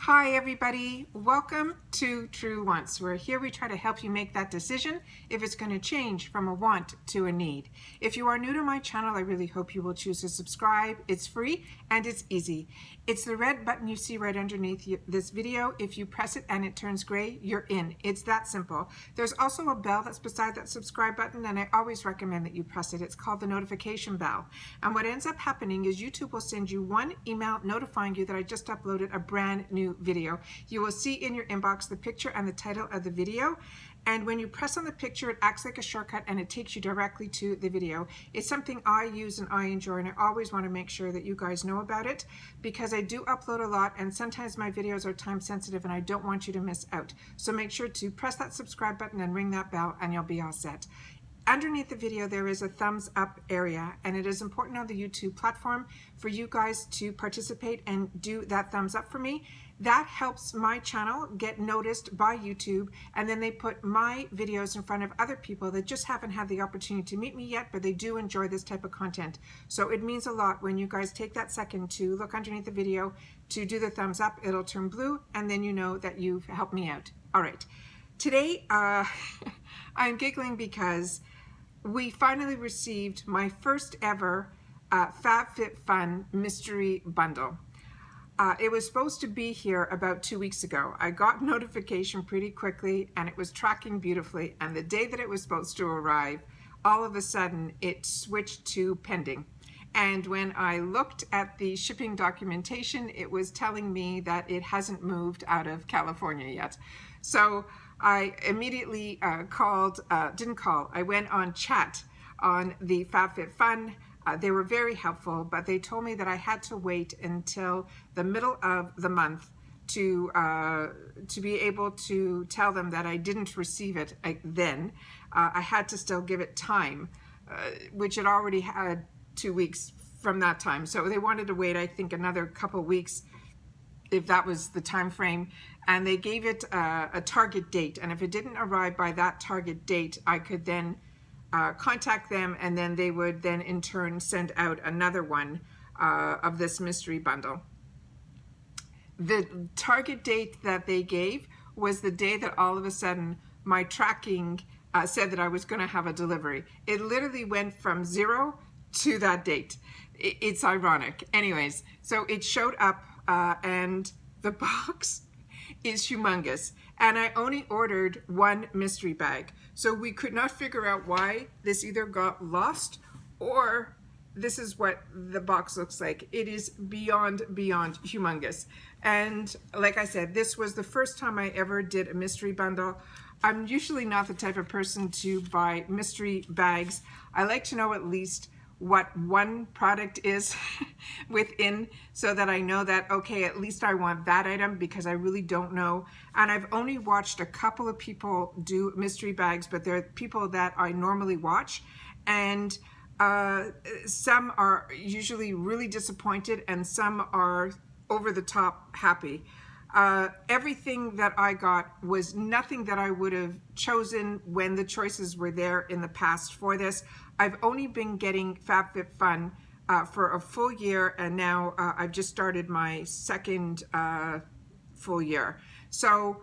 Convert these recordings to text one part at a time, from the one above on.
Hi everybody, welcome to TRUEWANT. We're here, we try to help you make that decision if it's going to change from a want to a need. If you are new to my channel, I really hope you will choose to subscribe. It's free and it's easy. It's the red button you see right underneath this video. If you press it and it turns gray, you're in. It's that simple. There's also a bell that's beside that subscribe button, and I always recommend that you press it. It's called the notification bell. And what ends up happening is YouTube will send you one email notifying you that I just uploaded a brand new video. You will see in your inbox the picture and the title of the video, and when you press on the picture, it acts like a shortcut and it takes you directly to the video. It's something I use and I enjoy, and I always want to make sure that you guys know about it because I do upload a lot and sometimes my videos are time sensitive and I don't want you to miss out. So make sure to press that subscribe button and ring that bell and you'll be all set. Underneath the video there is a thumbs up area, and it is important on the YouTube platform for you guys to participate and do that thumbs up for me. That helps my channel get noticed by YouTube, and then they put my videos in front of other people that just haven't had the opportunity to meet me yet, but they do enjoy this type of content. So it means a lot when you guys take that second to look underneath the video to do the thumbs up. It'll turn blue and then you know that you've helped me out. All right, today I'm giggling because we finally received my first ever FabFitFun mystery bundle. It was supposed to be here about 2 weeks ago. I got notification pretty quickly and it was tracking beautifully, and the day that it was supposed to arrive, all of a sudden it switched to pending. And when I looked at the shipping documentation, it was telling me that it hasn't moved out of California yet. So I immediately I went on chat on the FabFitFun. They were very helpful, but they told me that I had to wait until the middle of the month to be able to tell them that I didn't receive it then. I had to still give it time, which it already had 2 weeks from that time. So they wanted to wait, I think, another couple weeks, if that was the time frame, and they gave it a target date, and if it didn't arrive by that target date, I could then contact them, and then they would then in turn send out another one of this mystery bundle. The target date that they gave was the day that all of a sudden my tracking said that I was going to have a delivery. It literally went from 0 to that date. It's ironic. Anyways, so it showed up and the box is humongous, and I only ordered one mystery bag, so we could not figure out why this either got lost or this is what the box looks like. It is beyond humongous. And like I said, this was the first time I ever did a mystery bundle. I'm usually not the type of person to buy mystery bags. I like to know at least what one product is within, so that I know that, okay, at least I want that item, because I really don't know. And I've only watched a couple of people do mystery bags, but they're people that I normally watch, and some are usually really disappointed and some are over the top happy. Everything that I got was nothing that I would have chosen when the choices were there in the past for this. I've only been getting FabFitFun for a full year, and now I've just started my second full year. So,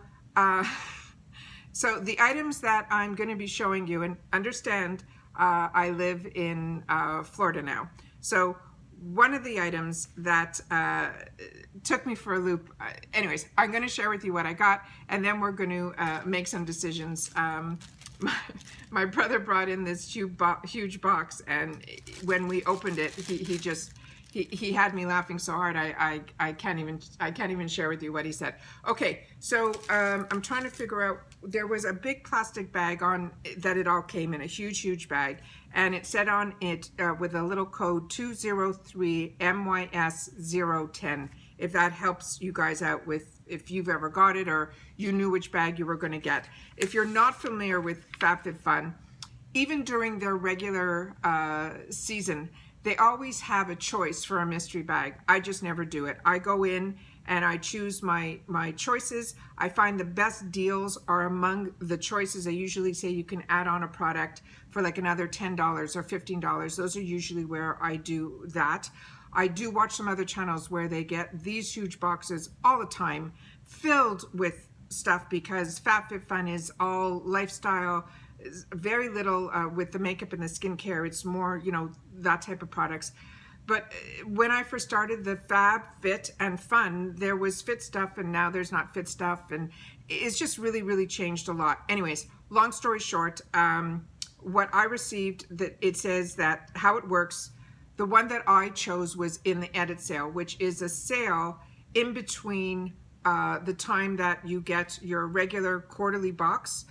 so the items that I'm going to be showing you, and understand I live in Florida now. So one of the items that took me for a loop, anyways, I'm going to share with you what I got, and then we're going to make some decisions. My brother brought in this huge box, and when we opened it, he had me laughing so hard I can't even share with you what he said. Okay, so I'm trying to figure out. There was a big plastic bag on that it all came in, a huge bag, and it said on it with a little code 203 MYS010. If that helps you guys out with if you've ever got it or you knew which bag you were going to get. If you're not familiar with FabFitFun, even during their regular season, they always have a choice for a mystery bag. I just never do it. I go in and I choose my choices. I find the best deals are among the choices. I usually say you can add on a product for like another $10 or $15. Those are usually where I do that. I do watch some other channels where they get these huge boxes all the time filled with stuff, because FabFitFun is all lifestyle, very little with the makeup and the skincare. It's more, you know, that type of products. But when I first started the Fab, Fit, and Fun, there was fit stuff, and now there's not fit stuff, and it's just really changed a lot. Anyways, long story short, what I received, that it says that how it works, the one that I chose was in the edit sale, which is a sale in between the time that you get your regular quarterly box,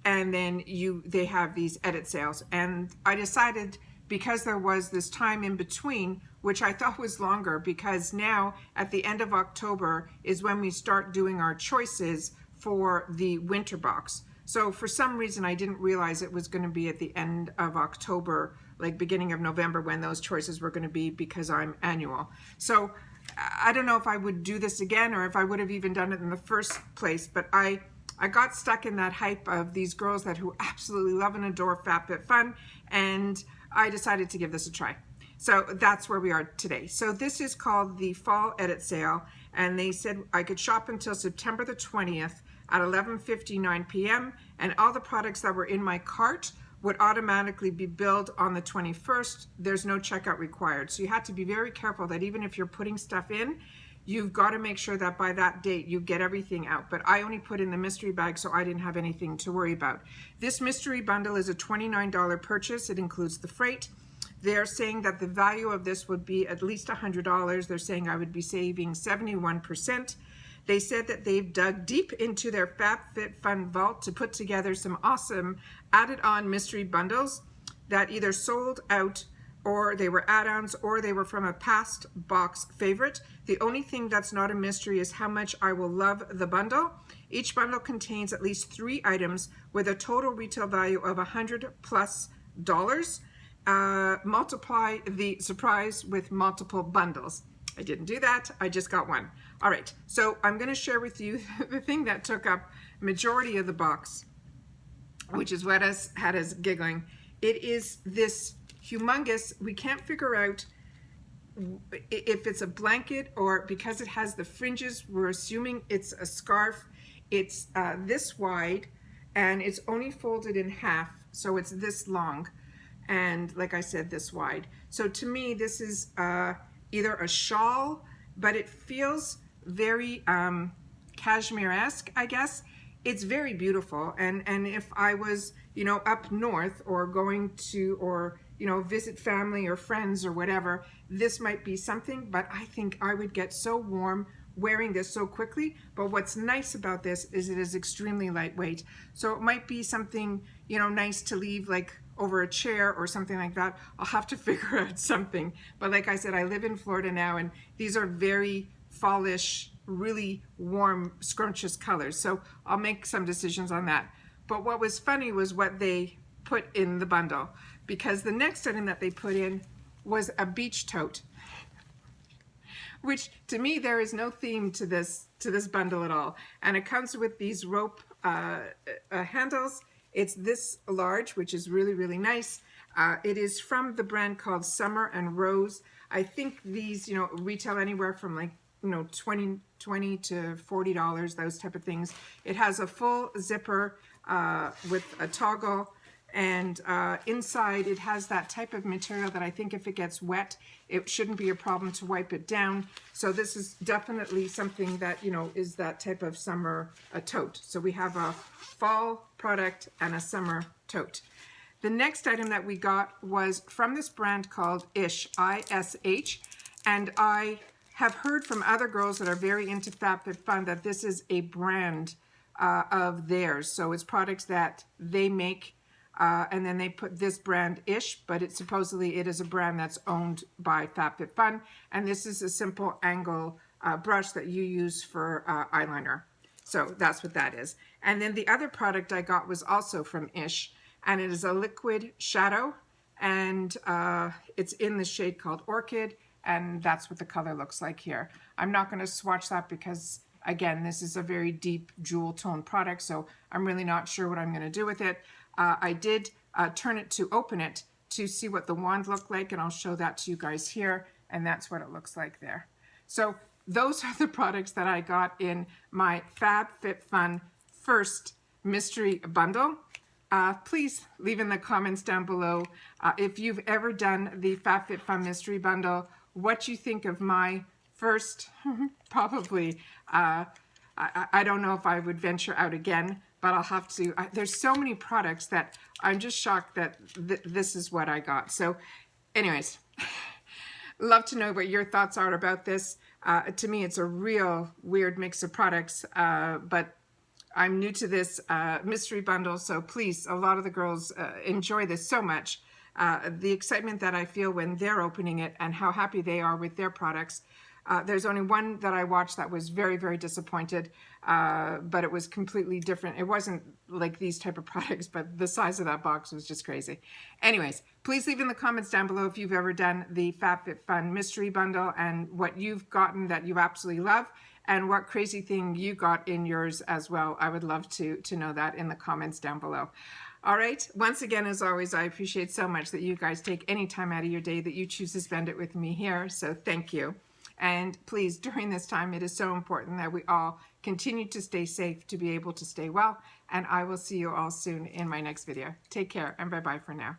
and then they have these edit sales. And I decided, because there was this time in between, which I thought was longer, because now at the end of October is when we start doing our choices for the winter box. So for some reason I didn't realize it was going to be at the end of October, like beginning of November, when those choices were going to be, because I'm annual. So I don't know if I would do this again, or if I would have even done it in the first place, but I got stuck in that hype of these girls who absolutely love and adore FabFitFun, and I decided to give this a try. So that's where we are today. So this is called the Fall Edit Sale, and they said I could shop until September the 20th at 11:59 p.m. and all the products that were in my cart would automatically be billed on the 21st. There's no checkout required. So you have to be very careful that even if you're putting stuff in, you've got to make sure that by that date you get everything out. But I only put in the mystery bag, so I didn't have anything to worry about. This mystery bundle is a $29 purchase. It includes the freight. They're saying that the value of this would be at least $100. They're saying I would be saving 71%. They said that they've dug deep into their FabFitFun vault to put together some awesome added-on mystery bundles that either sold out, or they were add-ons, or they were from a past box favorite. The only thing that's not a mystery is how much I will love the bundle. Each bundle contains at least 3 items with a total retail value of $100+ multiply the surprise with multiple bundles. I didn't do that, I just got one. All right, so I'm gonna share with you the thing that took up majority of the box, which is what had us giggling. It is this humongous, we can't figure out if it's a blanket, or because it has the fringes, we're assuming it's a scarf. It's this wide, and it's only folded in half, so it's this long, and like I said, this wide. So to me, this is either a shawl, but it feels very cashmere-esque, I guess. It's very beautiful, and if I was, you know, up north, or going to, or you know, visit family or friends or whatever, this might be something. But I think I would get so warm wearing this so quickly. But what's nice about this is it is extremely lightweight, so it might be something, you know, nice to leave like over a chair or something like that. I'll have to figure out something. But like I said, I live in Florida now, and these are very fallish, really warm, scrumptious colors. So I'll make some decisions on that. But what was funny was what they put in the bundle, because the next item that they put in was a beach tote, which to me, there is no theme to this bundle at all. And it comes with these rope handles. It's this large, which is really nice. It is from the brand called Summer and Rose. I think these, you know, retail anywhere from like, you know, $20 to $40, those type of things. It has a full zipper with a toggle, and inside it has that type of material that I think if it gets wet, it shouldn't be a problem to wipe it down. So this is definitely something that, you know, is that type of summer tote. So we have a fall product and a summer tote. The next item that we got was from this brand called Ish, I-S-H, and I have heard from other girls that are very into FabFitFun that this is a brand of theirs. So it's products that they make, and then they put this brand Ish, but it supposedly it is a brand that's owned by FabFitFun, and this is a simple angle brush that you use for eyeliner. So that's what that is. And then the other product I got was also from Ish, and it is a liquid shadow, and it's in the shade called Orchid, and that's what the color looks like here. I'm not going to swatch that because, again, this is a very deep jewel tone product, so I'm really not sure what I'm going to do with it. I did turn it to open it to see what the wand looked like, and I'll show that to you guys here. and that's what it looks like there. So those are the products that I got in my FabFitFun first mystery bundle. Please leave in the comments down below if you've ever done the FabFitFun mystery bundle, what you think of my first, probably, I don't know if I would venture out again, but I'll have to. There's so many products that I'm just shocked that this is what I got. So anyways, love to know what your thoughts are about this. To me, it's a real weird mix of products, but I'm new to this mystery bundle, so please, a lot of the girls enjoy this so much. The excitement that I feel when they're opening it and how happy they are with their products. There's only one that I watched that was very, very disappointed, but it was completely different. It wasn't like these type of products, but the size of that box was just crazy. Anyways, please leave in the comments down below if you've ever done the FabFitFun mystery bundle and what you've gotten that you absolutely love and what crazy thing you got in yours as well. I would love to know that in the comments down below. All right. Once again, as always, I appreciate so much that you guys take any time out of your day that you choose to spend it with me here. So thank you. And please, during this time, it is so important that we all continue to stay safe, to be able to stay well. And I will see you all soon in my next video. Take care and bye-bye for now.